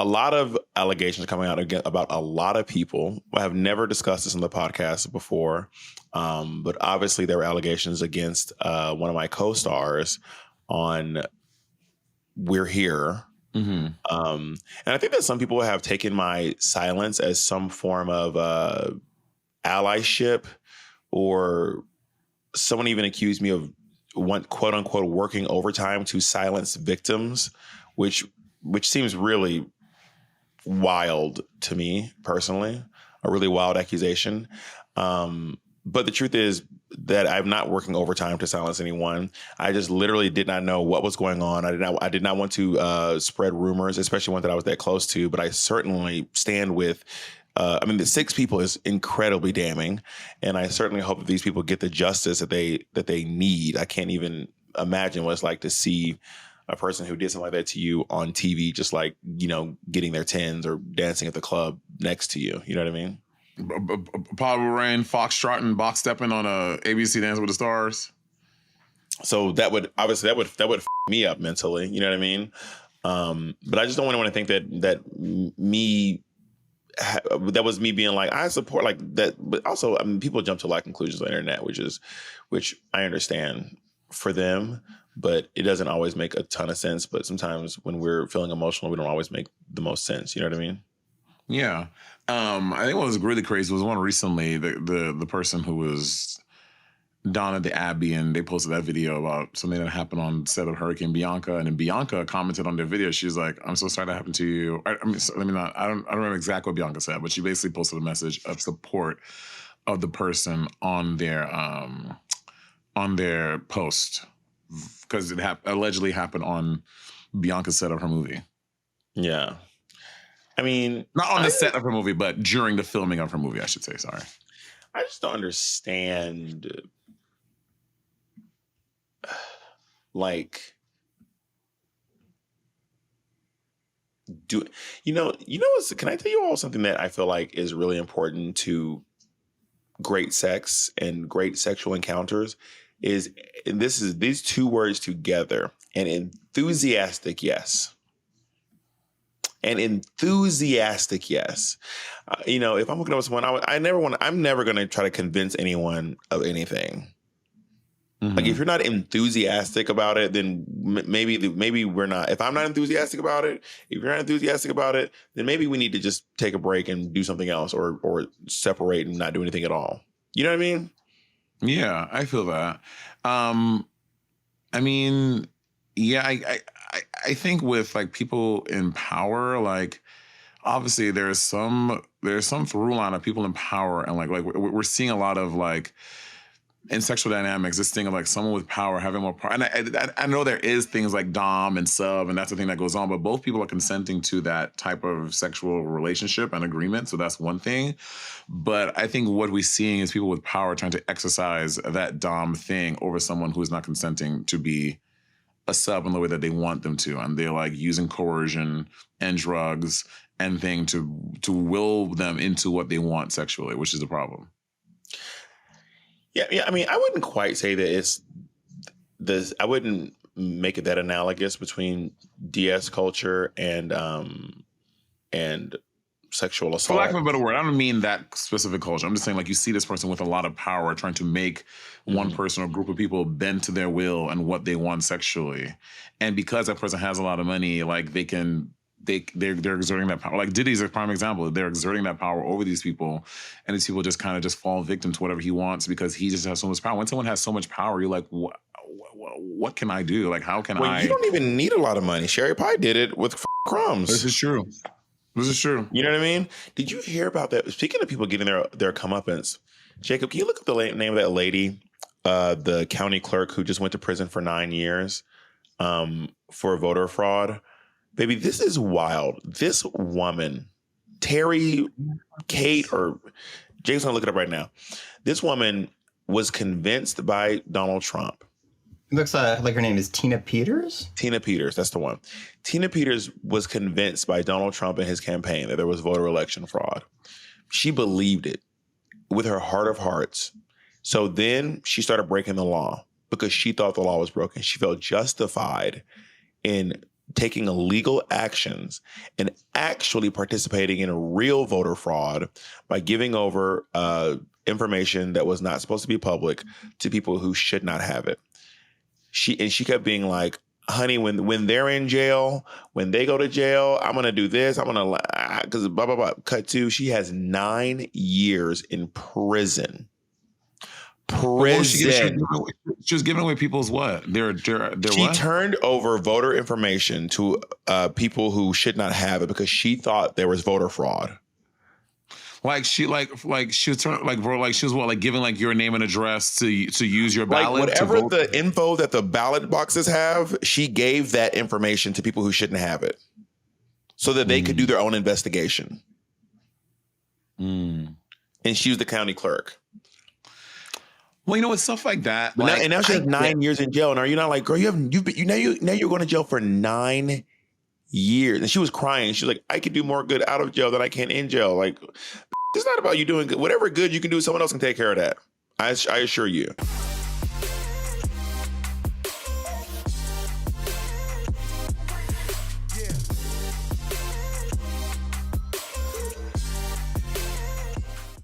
a lot of allegations coming out again about a lot of people. I have never discussed this on the podcast before, but obviously there were allegations against one of my co-stars on We're Here. Mm-hmm. And I think that some people have taken my silence as some form of allyship, or someone even accused me of quote unquote working overtime to silence victims, which seems really wild to me personally, a really wild accusation. But the truth is that I'm not working overtime to silence anyone. I just literally did not know what was going on. I did not want to spread rumors, especially one that I was that close to. But I certainly stand with. The 6 people is incredibly damning, and I certainly hope that these people get the justice that they need. I can't even imagine what it's like to see a person who did something like that to you on TV, just like, getting their tens or dancing at the club next to you. You know what I mean? Pablo Rain, Foxtrot, and box stepping on a ABC Dance with the Stars. So that would f me up mentally. You know what I mean? But I just don't want anyone to think that was me being like, I support like that. But also, people jump to conclusions on the internet, which I understand for them, but it doesn't always make a ton of sense. But sometimes when we're feeling emotional, we don't always make the most sense. You know what I mean? Yeah. I think what was really crazy was one recently, the person who was down at the Abbey, and they posted that video about something that happened on set of Hurricane Bianca, and then Bianca commented on their video. She's like, "I'm so sorry that happened to you." I don't remember exactly what Bianca said, but she basically posted a message of support of the person on their post, because it allegedly happened on Bianca's set of her movie. Yeah. I mean, not on the set of her movie, but during the filming of her movie, I should say. Sorry. I just don't understand. Can I tell you all something that I feel like is really important to great sex and great sexual encounters these 2 words together: an enthusiastic yes. An enthusiastic yes. If I'm hooking up with someone, I'm never going to try to convince anyone of anything. Mm-hmm. Like, if you're not enthusiastic about it, then maybe we're not. If I'm not enthusiastic about it, if you're not enthusiastic about it, then maybe we need to just take a break and do something else, or separate and not do anything at all. You know what I mean? Yeah, I feel that. Yeah, I think with people in power, obviously there's some through line of people in power, and we're seeing a lot of in sexual dynamics, this thing of someone with power having more power. And I know there is things like dom and sub, and that's the thing that goes on, but both people are consenting to that type of sexual relationship and agreement. So that's one thing. But I think what we're seeing is people with power trying to exercise that dom thing over someone who is not consenting to be a sub in the way that they want them to. And they're using coercion and drugs and thing to will them into what they want sexually, which is a problem. Yeah. I mean, I wouldn't quite say that it's this. I wouldn't make it that analogous between DS culture and sexual assault. For lack of a better word, I don't mean that specific culture. I'm just saying, you see this person with a lot of power trying to make one person or group of people bend to their will and what they want sexually. And because that person has a lot of money, they're exerting that power. Diddy's a prime example. They're exerting that power over these people, and these people just kind of just fall victim to whatever he wants because he just has so much power. When someone has so much power, you're like, what can I do? How can I? You don't even need a lot of money. Sherry Pie did it with crumbs. This is true. You know what I mean? Did you hear about that? Speaking of people getting their comeuppance, Jacob, can you look up the name of that lady, the county clerk who just went to prison for 9 years for voter fraud? Baby, this is wild. This woman, Terry, Kate, or Jake's gonna look it up right now. This woman was convinced by Donald Trump. It looks like her name is Tina Peters. Tina Peters, that's the one. Tina Peters was convinced by Donald Trump and his campaign that there was voter election fraud. She believed it with her heart of hearts. So then she started breaking the law because she thought the law was broken. She felt justified in taking illegal actions and actually participating in a real voter fraud by giving over information that was not supposed to be public to people who should not have it. She kept being like, honey, when they're in jail, when they go to jail, I'm going to do this. I'm going to, because blah, blah, blah. Cut to, she has 9 years in prison. Prison. She was giving away people's what? Their She what? turned over voter information to people who should not have it because she thought there was voter fraud. Like she was giving like your name and address to use your ballot. Like whatever the info that the ballot boxes have, she gave that information to people who shouldn't have it, so that they could do their own investigation. And she was the county clerk. Well, you know, it's stuff like that. But like, now she has 9 years in jail, and are you not like, girl? Now you're going to jail for 9 years, and she was crying. She was like, I could do more good out of jail than I can in jail. Like, it's not about you doing good. Whatever good you can do, someone else can take care of that. I assure you.